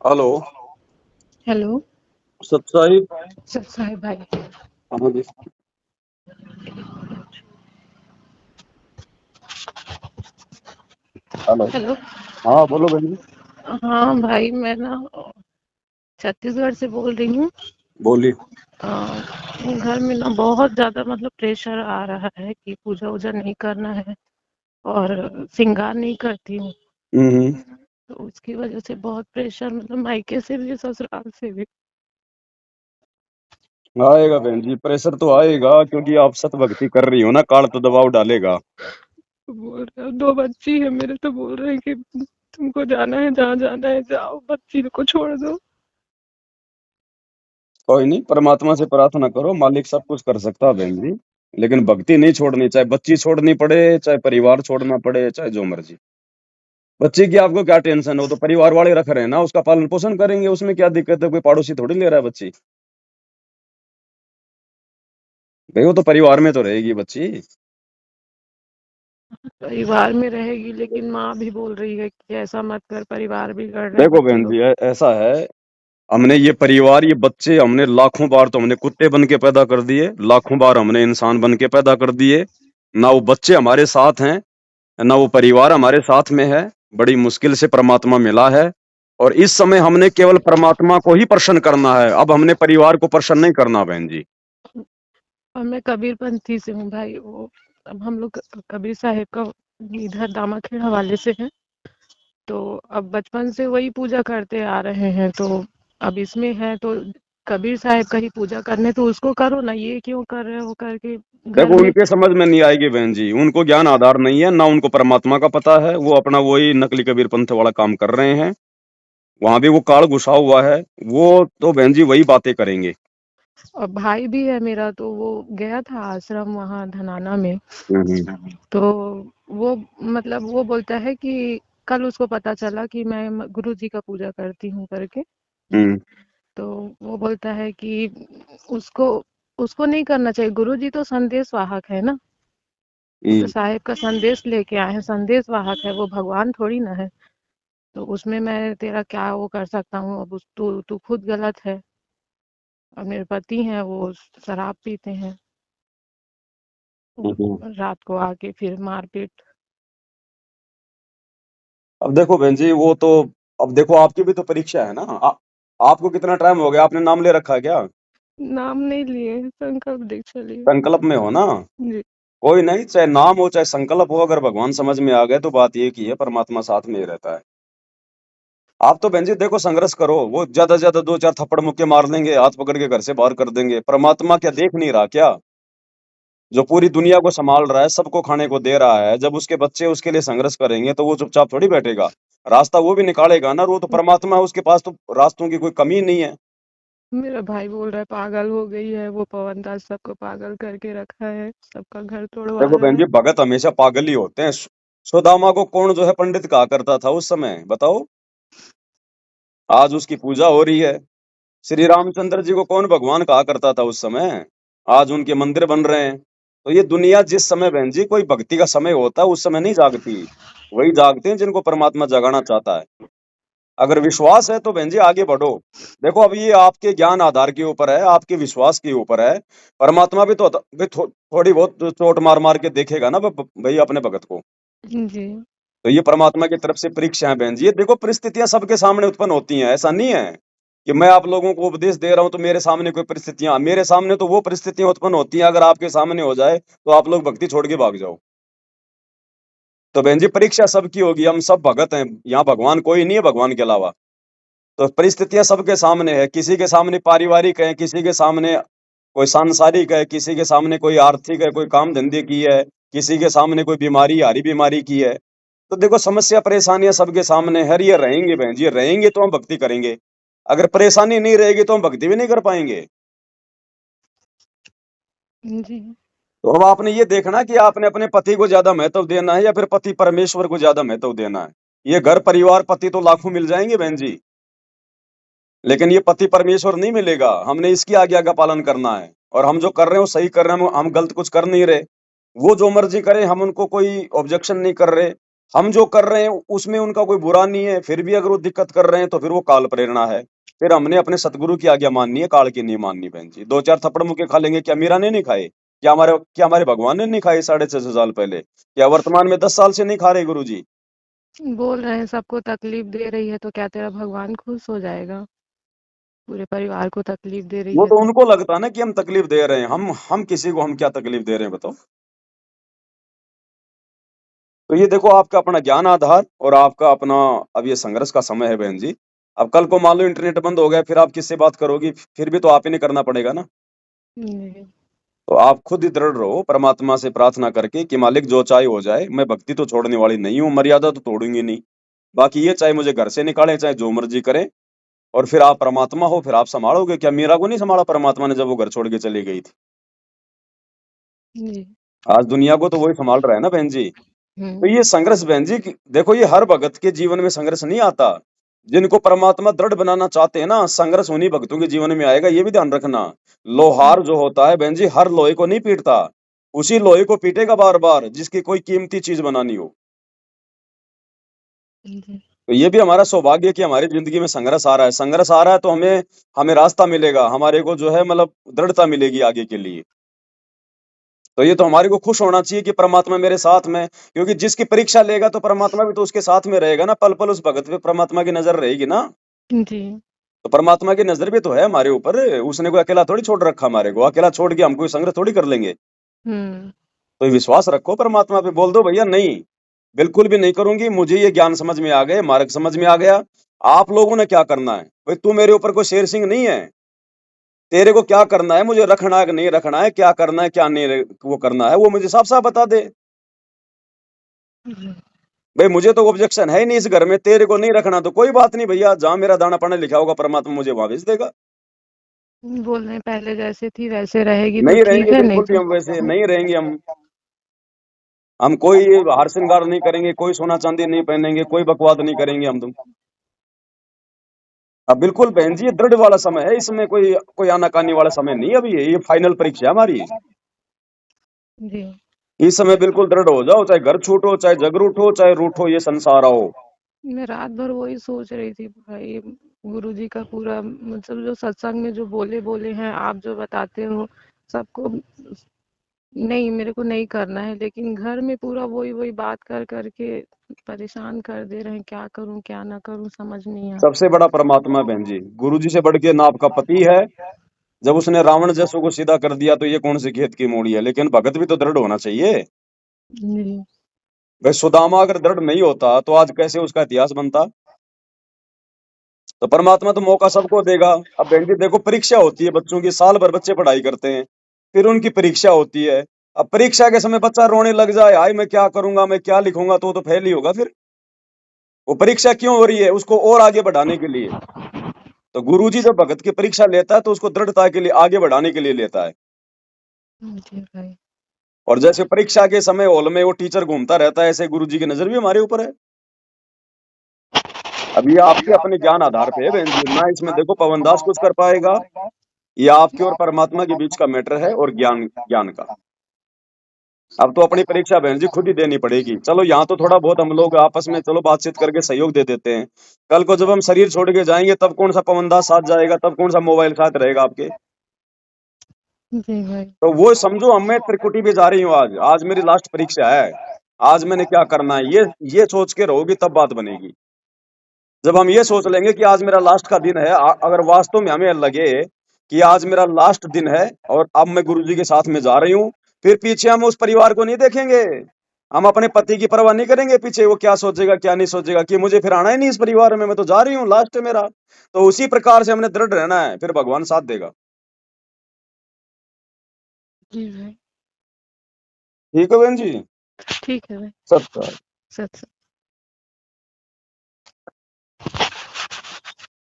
Hello. Hello. सत Sahib. Sir Sahib भाई। हाँ जी। हेलो। हेलो। हाँ बोलो बहन जी। हाँ भाई, मैं ना छत्तीसगढ़ से बोल रही हूँ। बोलिए। घर में ना बहुत ज़्यादा मतलब प्रेशर आ रहा है कि पूजा वूजा नहीं करना है और श्रृंगार नहीं करती हूँ। हम्म। तो उसकी वजह से बहुत प्रेशर, मतलब मायके से भी ससुराल से भी। आएगा बहन जी, प्रेशर तो आएगा क्योंकि आप सत भक्ति कर रही हो ना, काल तो दबाव डालेगा। बोल रहे दो बच्ची है मेरे, तो बोल रहे हैं कि तुमको जाना है, जहाँ जाना है जाओ, बच्ची को छोड़ दो। कोई नहीं, परमात्मा से प्रार्थना करो, मालिक सब कुछ कर सकता है बहन जी। लेकिन भक्ति नहीं छोड़नी, चाहे बच्ची छोड़नी पड़े, चाहे परिवार छोड़ना पड़े, चाहे जो मर्जी। बच्चे की आपको क्या टेंशन हो, तो परिवार वाले रख रहे हैं ना, उसका पालन पोषण करेंगे, उसमें क्या दिक्कत है? कोई पड़ोसी थोड़ी ले रहा है बच्ची। भाई वो तो परिवार में तो रहेगी बच्ची। परिवार में रहेगी, लेकिन माँ भी बोल रही है कि ऐसा मत कर, परिवार बिगड़ रहे हैं देखो बच्चे बहन लोग। जी, ऐसा है, हमने ये परिवार, ये बच्चे, हमने लाखों बार तो हमने कुत्ते बन के पैदा कर दिए, लाखों बार हमने इंसान बन के पैदा कर दिए। ना वो बच्चे हमारे साथ हैं, ना वो परिवार हमारे साथ में है। बड़ी मुश्किल से परमात्मा मिला है, और इस समय हमने केवल परमात्मा को ही प्रसन्न करना है। अब हमने परिवार को प्रसन्न नहीं करना बहन जी। और मैं कबीरपंथी से हूँ भाई। वो अब हम लोग कबीर साहिब का इधर दामाखेड़ हवाले से है। तो अब बचपन से वही पूजा करते आ रहे हैं, तो अब इसमें है तो कबीर साहिब का ही पूजा करने, तो उसको करो ना, ये क्यों कर रहे हो करके घर देखो में। उनके समझ में नहीं आएगी बहन जी, उनको ज्ञान आधार नहीं है, ना उनको परमात्मा का पता है। वो अपना वही नकली कबीर पंथ वाला काम कर रहे हैं। वहां भी वो काल घुसा हुआ है। वो तो बहन जी वही बातें करेंगे। और भाई भी है मेरा, तो वो गया था आश्रम वहाँ धनाना में। हम्म। तो वो मतलब वो बोलता है कि कल उसको पता चला कि मैं गुरु जी का पूजा करती हूँ करके। हम्म। तो वो बोलता है कि उसको उसको नहीं करना चाहिए। गुरु जी तो संदेश वाहक है ना, वो तो हम्म। साहेब का संदेश लेके आए हैं, संदेश वाहक है, वो भगवान थोड़ी ना है। तो उसमें मैं तेरा क्या वो कर सकता हूँ? अब तू तू खुद गलत है। और मेरे पति हैं, वो शराब पीते हैं। वो हम्म। रात को आके फिर मारपीट। अब देखो बहन जी, वो तो, अब देखो आपकी भी तो परीक्षा है ना। आपको कितना टाइम हो गया, आपने नाम ले रखा है क्या? नाम नहीं लिए, संकल्प दीक्षा लिए। संकल्प में हो ना? जी। कोई नहीं, चाहे नाम हो चाहे संकल्प हो, अगर भगवान समझ में आ गए तो बात ये की है, परमात्मा साथ में ही रहता है। आप तो बहन जी देखो, संघर्ष करो, वो ज्यादा से ज्यादा दो चार थप्पड़ मुक्के मार देंगे, हाथ पकड़ के घर से बाहर कर देंगे। परमात्मा क्या देख नहीं रहा क्या? जो पूरी दुनिया को संभाल रहा है, सबको खाने को दे रहा है, जब उसके बच्चे उसके लिए संघर्ष करेंगे तो वो चुपचाप थोड़ी बैठेगा। रास्ता वो भी निकालेगा ना, वो तो परमात्मा है, उसके पास तो रास्तों की कोई कमी नहीं है। मेरा भाई बोल रहा है पागल हो गई है वो, पवन दास सबको पागल करके रखा है, सबका घर तोड़वा देखो रहा बहन जी, है। भगत हमेशा पागल ही होते हैं। सुदामा को कौन जो है पंडित कहा करता था उस समय, बताओ? आज उसकी पूजा हो रही है। श्री रामचंद्र जी को कौन भगवान कहा करता था उस समय? आज उनके मंदिर बन रहे हैं। तो ये दुनिया जिस समय बहन जी कोई भक्ति का समय होता है, उस समय नहीं जागती। वही जागते हैं जिनको परमात्मा जगाना चाहता है। अगर विश्वास है तो बहन जी आगे बढ़ो। देखो अब ये आपके ज्ञान आधार के ऊपर है, आपके विश्वास के ऊपर है। परमात्मा भी तो थोड़ी बहुत चोट मार मार के देखेगा ना भाई अपने भगत को। जी। तो ये परमात्मा की तरफ से परीक्षा है बहन जी। ये देखो, परिस्थितियां सबके सामने उत्पन्न होती हैं, ऐसा नहीं है कि मैं आप लोगों को उपदेश दे रहा हूं तो मेरे सामने कोई परिस्थितियां, मेरे सामने तो वो परिस्थितियां उत्पन्न होती हैं, अगर आपके सामने हो जाए तो आप लोग भक्ति छोड़ के भाग जाओ। तो बहन जी परीक्षा सबकी होगी, हम सब भगत हैं, यहाँ भगवान कोई नहीं है भगवान के अलावा। तो परिस्थितियां सबके सामने है, किसी के सामने पारिवारिक है, किसी के सामने कोई सांसारिक है, किसी के सामने कोई आर्थिक है, कोई काम धंधे की है, किसी के सामने कोई बीमारी, हारी बीमारी की है। तो देखो समस्या परेशानियां सबके सामने है, ये रहेंगे बहन जी, रहेंगे तो हम भक्ति करेंगे। अगर परेशानी नहीं रहेगी तो हम भक्ति भी नहीं कर पाएंगे। जी। तो अब आपने ये देखना कि आपने अपने पति को ज्यादा महत्व देना है या फिर पति परमेश्वर को ज्यादा महत्व देना है। ये घर परिवार पति तो लाखों मिल जाएंगे बहन जी, लेकिन ये पति परमेश्वर नहीं मिलेगा। हमने इसकी आज्ञा का पालन करना है, और हम जो कर रहे हैं वो सही कर रहे हैं, हम गलत कुछ कर नहीं रहे। वो जो मर्जी करे, हम उनको कोई ऑब्जेक्शन नहीं कर रहे। हम जो कर रहे हैं उसमें उनका कोई बुरा नहीं है, फिर भी अगर वो दिक्कत कर रहे हैं तो फिर वो काल प्रेरणा है। फिर हमने अपने सतगुरु की आज्ञा माननी है, काल की नहीं माननी बहन जी। 2-4 थप्पड़ मुक्के खा लेंगे, क्या मीरा ने नहीं खाए? क्या हमारे भगवान ने नहीं खाए 650 साल पहले? क्या वर्तमान में 10 साल से नहीं खा रहे गुरुजी? बोल रहे हैं सबको तकलीफ दे रही है तो क्या तेरा भगवान खुश हो जाएगा? पूरे परिवार को तकलीफ दे रही वो है तो तो। उनको लगता है ना कि हम तकलीफ दे रहे हैं। हम किसी को हम क्या तकलीफ दे रहे हैं बताओ? तो ये देखो आपका अपना ज्ञान आधार और आपका अपना अब ये संघर्ष का समय है बहन जी। अब कल को मान लो इंटरनेट बंद हो गया, फिर आप किससे बात करोगी? फिर भी तो आप ही ने करना पड़ेगा ना। जी। तो आप खुद ही दृढ़ रहो परमात्मा से प्रार्थना करके कि मालिक जो चाहे हो जाए, मैं भक्ति तो छोड़ने वाली नहीं हूँ, मर्यादा तो तोड़ूंगी नहीं। बाकी ये चाहे मुझे घर से निकाले, चाहे जो मर्जी करें। और फिर आप परमात्मा हो, फिर आप संभालोगे। क्या मीरा को नहीं संभाला परमात्मा ने जब वो घर छोड़ के चली गई थी? जी। आज दुनिया को तो वही संभाल रहा है ना बहन जी। तो हुँ। ये संघर्ष बहन जी देखो, ये हर भगत के जीवन में संघर्ष नहीं आता। जिनको परमात्मा दृढ़ बनाना चाहते हैं ना, संघर्ष उन्हीं भक्तों के जीवन में आएगा, ये भी ध्यान रखना। लोहार जो होता है बहन जी, हर लोहे को नहीं पीटता, उसी लोहे को पीटेगा बार बार जिसकी कोई कीमती चीज बनानी हो। जी। तो ये भी हमारा सौभाग्य है कि हमारी जिंदगी में संघर्ष आ रहा है। संघर्ष आ रहा है तो हमें हमें रास्ता मिलेगा, हमारे को जो है मतलब दृढ़ता मिलेगी आगे के लिए। तो ये तो हमारे को खुश होना चाहिए कि परमात्मा मेरे साथ में, क्योंकि जिसकी परीक्षा लेगा तो परमात्मा भी तो उसके साथ में रहेगा ना, पल पल उस भगत पे परमात्मा की नजर रहेगी ना। जी। तो परमात्मा की नजर भी तो है हमारे ऊपर। उसने कोई अकेला थोड़ी छोड़ रखा हमारे को, अकेला छोड़ के हम कोई संग्रह थोड़ी कर लेंगे। हुँ। तो विश्वास रखो परमात्मा पे, बोल दो भैया नहीं, बिल्कुल भी नहीं करूंगी, मुझे ये ज्ञान समझ में आ गए, मार्ग समझ में आ गया। आप लोगों ने क्या करना है भाई? तू मेरे ऊपर कोई शेर सिंह नहीं है। तेरे को क्या करना है, मुझे रखना है कि नहीं रखना है, क्या करना है क्या नहीं वो करना है, वो मुझे साफ साफ बता दे। जी। भाई मुझे तो ऑब्जेक्शन है ही नहीं इस घर में, तेरे को नहीं रखना तो कोई बात नहीं भैया, जहां मेरा दाना पानी लिखा होगा परमात्मा मुझे वहां भेज देगा। बोल रहे हैं पहले जैसे थी वैसे रहेगी तो नहीं ठीक रहेंगे है, नहीं बिल्कुल भी तो। हम वैसे नहीं रहेंगे। हम कोई हार श्रृंगार नहीं करेंगे, कोई सोना चांदी नहीं पहनेंगे, कोई बकवाद नहीं करेंगे हम तुम। अब बिल्कुल बहन जी ये दृढ़ वाला समय है, इसमें कोई कोई आनाकानी वाला समय नहीं है। अभी ये फाइनल परीक्षा है हमारी। जी। इस समय बिल्कुल दृढ़ हो जाओ, चाहे घर छूटो, चाहे जग रूठो, चाहे रूठो ये संसार आओ। मैं रात भर वही सोच रही थी भाई, गुरुजी का पूरा मतलब जो सत्संग में जो बोले हैं, आप जो बताते हो सबको, नहीं मेरे को नहीं करना है, लेकिन घर में पूरा वही वही बात कर करके परेशान कर दे रहे हैं। क्या करूं क्या ना करूं समझ नहीं आ सबसे बड़ा परमात्मा है बहन जी, गुरु जी से बढ़ के ना आपका पति है। जब उसने रावण जैसों को सीधा कर दिया तो ये कौन सी खेत की मूड़ी है? लेकिन भगत भी तो दृढ़ होना चाहिए। जी। भाई सुदामा अगर दृढ़ नहीं होता तो आज कैसे उसका इतिहास बनता? तो परमात्मा तो मौका सबको देगा। अब बहन जी देखो, परीक्षा होती है बच्चों की, साल भर बच्चे पढ़ाई करते हैं, फिर उनकी परीक्षा होती है। अब परीक्षा के समय बच्चा रोने लग जाए, हाय मैं क्या करूंगा, मैं क्या लिखूंगा, तो वो तो फेल ही होगा फिर। वो परीक्षा क्यों हो रही है? उसको और आगे बढ़ाने के लिए। तो गुरुजी जब भगत की परीक्षा लेता है तो उसको दृढ़ता के लिए, आगे बढ़ाने के लिए लेता है। जी भाई। और जैसे परीक्षा के समय हॉल में वो टीचर घूमता रहता है, ऐसे गुरुजी की नजर भी हमारे ऊपर है। अब ये आपके अपने ज्ञान आधार पे है बहन जी, ना इसमें देखो पवन दास कुछ कर पाएगा। ये आपके और परमात्मा के बीच का मैटर है, और ज्ञान ज्ञान का। अब तो अपनी परीक्षा बहन जी खुद ही देनी पड़ेगी। चलो यहाँ तो थोड़ा बहुत हम लोग आपस में चलो बातचीत करके सहयोग दे देते हैं। कल को जब हम शरीर छोड़ के जाएंगे तब कौन सा पवन दास साथ जाएगा, तब कौन सा मोबाइल साथ रहेगा आपके? जी भाई। तो वो समझो, हम मैं त्रिकुटी भी जा रही हूँ आज, आज मेरी लास्ट परीक्षा है। आज मैंने क्या करना है, ये सोच के रहोगी तब बात बनेगी। जब हम ये सोच लेंगे कि आज मेरा लास्ट का दिन है, अगर वास्तव में हमें लगे कि आज मेरा लास्ट दिन है और अब मैं गुरुजी के साथ में जा रही हूँ, फिर पीछे हम उस परिवार को नहीं देखेंगे। हम अपने पति की परवाह नहीं करेंगे पीछे वो क्या सोचेगा क्या नहीं सोचेगा, कि मुझे फिर आना ही नहीं इस परिवार में, मैं तो जा रही हूँ, लास्ट है मेरा। तो उसी प्रकार से हमने दृढ़ रहना है, फिर भगवान साथ देगा। जी भाई। ठीक है बहन जी। ठीक है भाई। सत्य। सच।